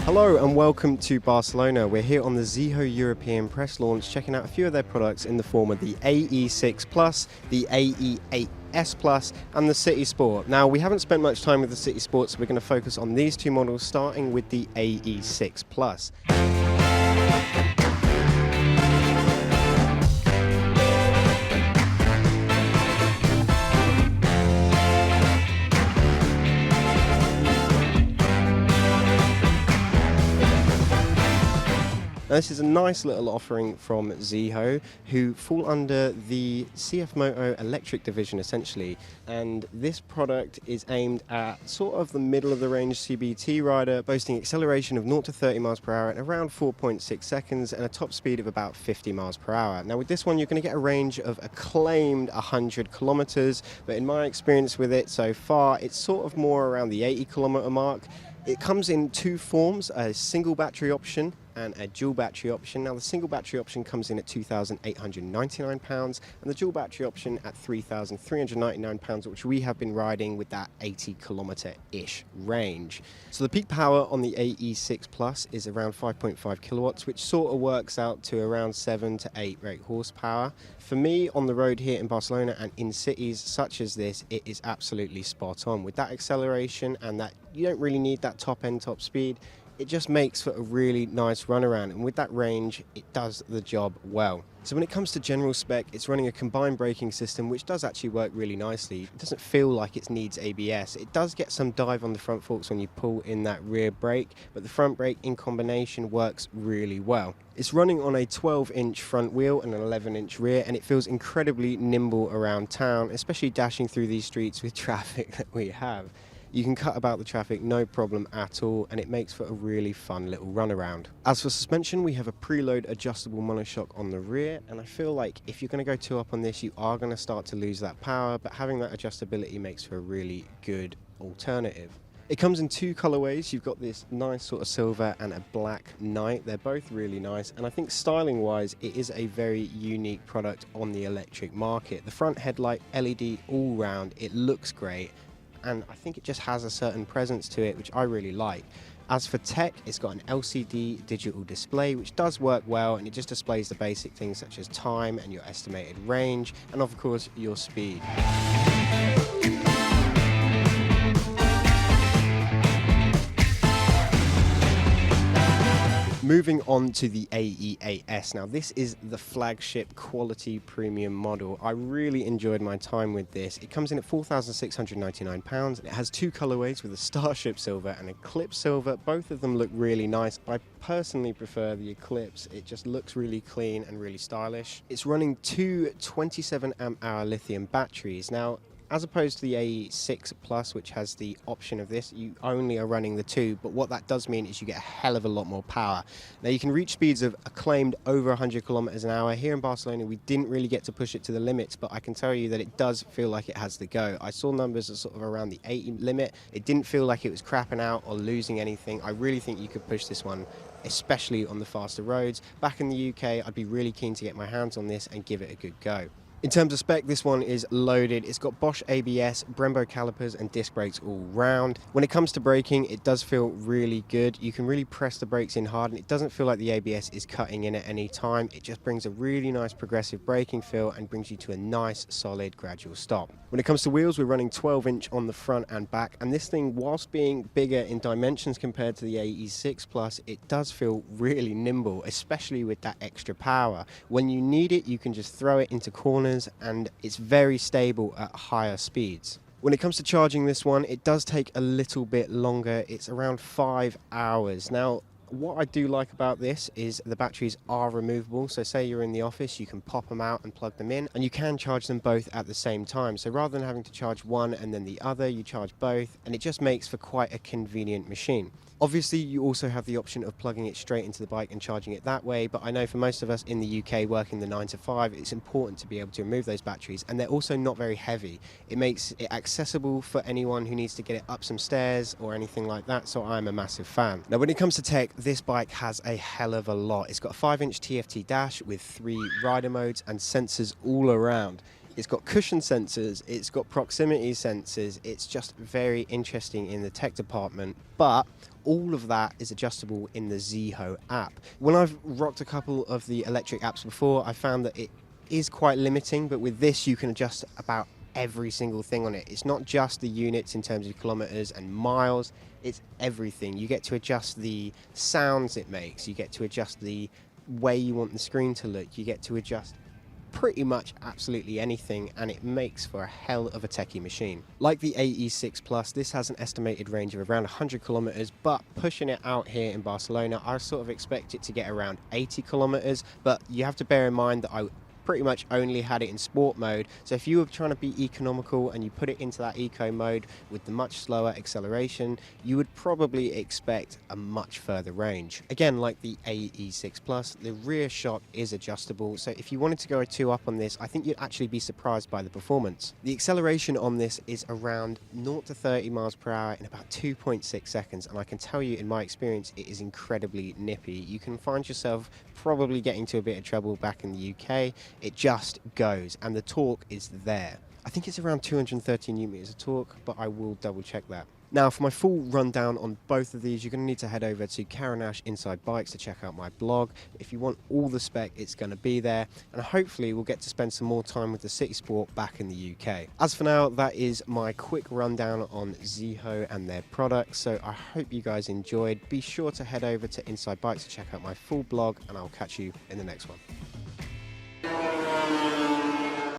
Hello and welcome to Barcelona. We're here on the ZEEHO European press launch, checking out a few of their products in the form of the AE6 Plus, the AE8S Plus and the City Sport. Now, we haven't spent much time with the City Sport, so we're going to focus on these two models, starting with the AE6 Plus. Now, this is a nice little offering from ZEEHO, who fall under the CFMOTO electric division essentially, and this product is aimed at sort of the middle of the range CBT rider, boasting acceleration of 0 to 30 miles per hour in around 4.6 seconds and a top speed of about 50 miles per hour. Now with this one you're going to get a range of acclaimed 100 kilometers, but in my experience with it so far it's sort of more around the 80 kilometer mark. It comes in two forms, a single battery option and a dual battery option. Now the single battery option comes in at £2,899 and the dual battery option at £3,399, which we have been riding with that 80 kilometer-ish range. So the peak power on the AE6 Plus is around 5.5 kilowatts, which sort of works out to around 7 to 8 brake horsepower. For me, on the road here in Barcelona and in cities such as this, it is absolutely spot on. With that acceleration and that you don't really need that top speed, it just makes for a really nice run around, and with that range it does the job well. So when it comes to general spec, it's running a combined braking system which does actually work really nicely. It doesn't feel like it needs ABS. It does get some dive on the front forks when you pull in that rear brake, but the front brake in combination works really well. It's running on a 12-inch front wheel and an 11-inch rear, and it feels incredibly nimble around town, especially dashing through these streets with traffic that we have. You can cut about the traffic no problem at all, and it makes for a really fun little run around. As for suspension, we have a preload adjustable monoshock on the rear, and I feel like if you're going to go too up on this, you are going to start to lose that power, but having that adjustability makes for a really good alternative. It comes in two colorways. You've got this nice sort of silver and a black night. They're both really nice, and I think styling wise it is a very unique product on the electric market. The front headlight LED all round, it looks great, and I think it just has a certain presence to it which I really like. As for tech, it's got an LCD digital display which does work well, and it just displays the basic things such as time and your estimated range and of course your speed. Moving on to the AE8S. Now this is the flagship quality premium model. I really enjoyed my time with this. It comes in at £4,699. It has two colorways with a Starship Silver and Eclipse Silver. Both of them look really nice. I personally prefer the Eclipse. It just looks really clean and really stylish. It's running two 27 amp hour lithium batteries. Now, as opposed to the AE6 Plus, which has the option of this, you only are running the two, but what that does mean is you get a hell of a lot more power. Now you can reach speeds of acclaimed over 100 kilometers an hour. Here in Barcelona we didn't really get to push it to the limits, but I can tell you that it does feel like it has the go. I saw numbers at sort of around the 80 limit. It didn't feel like it was crapping out or losing anything. I really think you could push this one, especially on the faster roads. Back in the UK, I'd be really keen to get my hands on this and give it a good go. In terms of spec, this one is loaded. It's got Bosch ABS, Brembo calipers and disc brakes all round. When it comes to braking, it does feel really good. You can really press the brakes in hard and it doesn't feel like the ABS is cutting in at any time. It just brings a really nice progressive braking feel and brings you to a nice solid gradual stop. When it comes to wheels, we're running 12-inch on the front and back, and this thing, whilst being bigger in dimensions compared to the AE6 Plus, it does feel really nimble, especially with that extra power. When you need it, you can just throw it into corners and it's very stable at higher speeds. When it comes to charging this one, it does take a little bit longer. It's around 5 hours. Now, what I do like about this is the batteries are removable. So say you're in the office, you can pop them out and plug them in, and you can charge them both at the same time. So rather than having to charge one and then the other, you charge both, and it just makes for quite a convenient machine. Obviously, you also have the option of plugging it straight into the bike and charging it that way, but I know for most of us in the UK working the 9 to 5, it's important to be able to remove those batteries, and they're also not very heavy. It makes it accessible for anyone who needs to get it up some stairs or anything like that, so I'm a massive fan. Now, when it comes to tech, this bike has a hell of a lot. It's got a 5-inch TFT dash with 3 rider modes and sensors all around. It's got cushion sensors, it's got proximity sensors. It's just very interesting in the tech department, but all of that is adjustable in the ZEEHO app. When I've rocked a couple of the electric apps before, I found that it is quite limiting, but with this you can adjust about every single thing on it. It's not just the units in terms of kilometers and miles, it's everything. You get to adjust the sounds it makes, you get to adjust the way you want the screen to look, you get to adjust pretty much absolutely anything, and it makes for a hell of a techie machine. Like the AE6 Plus, this has an estimated range of around 100 kilometers, but pushing it out here in Barcelona, I sort of expect it to get around 80 kilometers, but you have to bear in mind that I pretty much only had it in sport mode, so if you were trying to be economical and you put it into that eco mode with the much slower acceleration, you would probably expect a much further range. Again, like the AE6 Plus, the rear shock is adjustable, so if you wanted to go a 2 up on this, I think you'd actually be surprised by the performance. The acceleration on this is around 0 to 30 miles per hour in about 2.6 seconds, and I can tell you in my experience it is incredibly nippy. You can find yourself probably getting to a bit of trouble back in the UK. It just goes, and the torque is there. I think it's around 213 newton meters of torque, but I will double check that. Now, for my full rundown on both of these, you're going to need to head over to Karen Inside Bikes to check out my blog. If you want all the spec, it's going to be there, and hopefully we'll get to spend some more time with the City Sport back in the UK. As for now, that is my quick rundown on ZEEHO and their products, so I hope you guys enjoyed. Be sure to head over to Inside Bikes to check out my full blog, and I'll catch you in the next one.